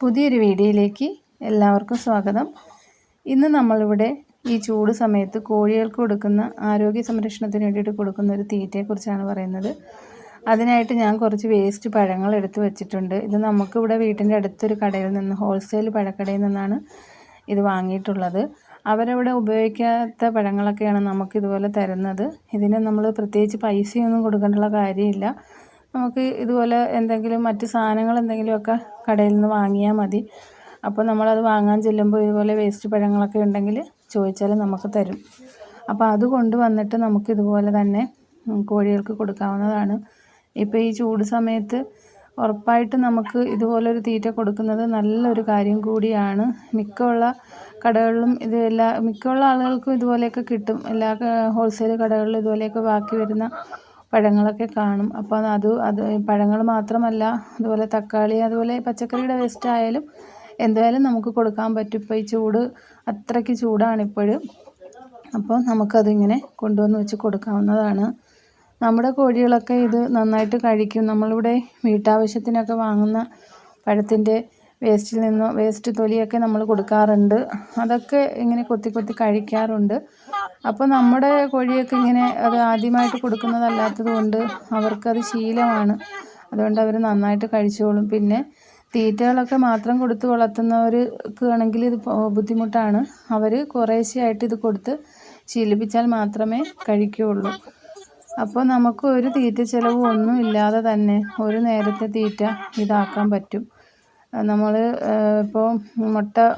പുതിയൊരു വീഡിയോയിലേക്ക് എല്ലാവർക്കും സ്വാഗതം. ഇന്ന് നമ്മളിവിടെ ഈ ചൂട് സമയത്ത് കോഴികൾക്ക് കൊടുക്കുന്ന ആരോഗ്യ സംരക്ഷണത്തിന് വേണ്ടിയിട്ട് കൊടുക്കുന്ന ഒരു തീറ്റയെക്കുറിച്ചാണ് പറയുന്നത്. അതിനായിട്ട് ഞാൻ കുറച്ച് വേസ്റ്റ് പഴങ്ങൾ എടുത്ത് വെച്ചിട്ടുണ്ട്. ഇത് നമുക്കിവിടെ വീട്ടിൻ്റെ അടുത്തൊരു കടയിൽ നിന്ന്, ഹോൾസെയിൽ പഴക്കടയിൽ നിന്നാണ് ഇത് വാങ്ങിയിട്ടുള്ളത്. അവരവിടെ ഉപയോഗിക്കാത്ത പഴങ്ങളൊക്കെയാണ് നമുക്കിതുപോലെ തരുന്നത്. ഇതിന് നമ്മൾ പ്രത്യേകിച്ച് പൈസയൊന്നും കൊടുക്കേണ്ടുള്ള കാര്യമില്ല. നമുക്ക് ഇതുപോലെ എന്തെങ്കിലും മറ്റ് സാധനങ്ങൾ എന്തെങ്കിലുമൊക്കെ കടയിൽ നിന്ന് വാങ്ങിയാൽ മതി. അപ്പോൾ നമ്മളത് വാങ്ങാൻ ചെല്ലുമ്പോൾ ഇതുപോലെ വേസ്റ്റ് പഴങ്ങളൊക്കെ ഉണ്ടെങ്കിൽ ചോദിച്ചാൽ നമുക്ക് തരും. അപ്പോൾ അത് കൊണ്ടുവന്നിട്ട് നമുക്കിതുപോലെ തന്നെ കോഴികൾക്ക് കൊടുക്കാവുന്നതാണ്. ഇപ്പോൾ ഈ ചൂട് സമയത്ത് ഉറപ്പായിട്ടും നമുക്ക് ഇതുപോലൊരു തീറ്റ കൊടുക്കുന്നത് നല്ലൊരു കാര്യം കൂടിയാണ്. മിക്കുള്ള കടകളിലും മിക്കുള്ള ആളുകൾക്കും ഇതുപോലെയൊക്കെ കിട്ടും. എല്ലാ ഹോൾസെയിൽ കടകളിലും ഇതുപോലെയൊക്കെ ബാക്കി വരുന്ന പഴങ്ങളൊക്കെ കാണും. അപ്പോൾ അത് പഴങ്ങൾ മാത്രമല്ല, അതുപോലെ തക്കാളി, അതുപോലെ പച്ചക്കറിയുടെ വേസ്റ്റ് ആയാലും എന്തായാലും നമുക്ക് കൊടുക്കാൻ പറ്റും. ഇപ്പോൾ ഈ ചൂട് അത്രയ്ക്ക് ചൂടാണിപ്പോഴും. അപ്പോൾ നമുക്കതിങ്ങനെ കൊണ്ടുവന്ന് വെച്ച് കൊടുക്കാവുന്നതാണ്. നമ്മുടെ കോഴികളൊക്കെ ഇത് നന്നായിട്ട് കഴിക്കും. നമ്മളിവിടെ വീട്ടാവശ്യത്തിനൊക്കെ വാങ്ങുന്ന പഴത്തിൻ്റെ വേസ്റ്റ് തൊലിയൊക്കെ നമ്മൾ കൊടുക്കാറുണ്ട്. അതൊക്കെ ഇങ്ങനെ കൊത്തി കഴിക്കാറുണ്ട്. അപ്പോൾ നമ്മുടെ കോഴിയൊക്കെ ഇങ്ങനെ അത് ആദ്യമായിട്ട് കൊടുക്കുന്നതല്ലാത്തത് കൊണ്ട് അവർക്കത് ശീലമാണ്. അതുകൊണ്ട് അവർ നന്നായിട്ട് കഴിച്ചോളും. പിന്നെ തീറ്റകളൊക്കെ മാത്രം കൊടുത്ത് വളർത്തുന്നവർക്ക് ആണെങ്കിൽ ഇത് ബുദ്ധിമുട്ടാണ്. അവർ കുറേശ്ശെയായിട്ട് ഇത് കൊടുത്ത് ശീലിപ്പിച്ചാൽ മാത്രമേ കഴിക്കുകയുള്ളൂ. അപ്പോൾ നമുക്ക് ഒരു തീറ്റ ചിലവ് ഒന്നും ഇല്ലാതെ തന്നെ ഒരു നേരത്തെ തീറ്റ ഇതാക്കാൻ പറ്റും. നമ്മൾ ഇപ്പോൾ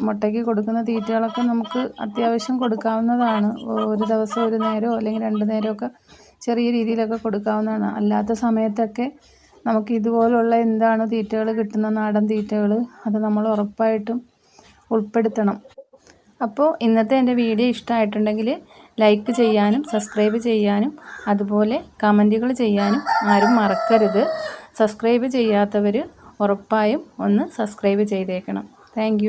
മുട്ടയ്ക്ക് കൊടുക്കുന്ന തീറ്റകളൊക്കെ നമുക്ക് അത്യാവശ്യം കൊടുക്കാവുന്നതാണ്. ഒരു ദിവസം ഒരു നേരമോ അല്ലെങ്കിൽ 2 നേരമൊക്കെ ചെറിയ രീതിയിലൊക്കെ കൊടുക്കാവുന്നതാണ്. അല്ലാത്ത സമയത്തൊക്കെ നമുക്ക് ഇതുപോലുള്ള എന്താണ് തീറ്റകൾ കിട്ടുന്ന നാടൻ തീറ്റകൾ, അത് നമ്മൾ ഉറപ്പായിട്ടും ഉൾപ്പെടുത്തണം. അപ്പോൾ ഇന്നത്തെ എൻ്റെ വീഡിയോ ഇഷ്ടമായിട്ടുണ്ടെങ്കിൽ ലൈക്ക് ചെയ്യാനും സബ്സ്ക്രൈബ് ചെയ്യാനും അതുപോലെ കമൻറ്റുകൾ ചെയ്യാനും ആരും മറക്കരുത്. സബ്സ്ക്രൈബ് ചെയ്യാത്തവർ ഉറപ്പായും ഒന്ന് സബ്സ്ക്രൈബ് ചെയ്തേക്കണം. താങ്ക്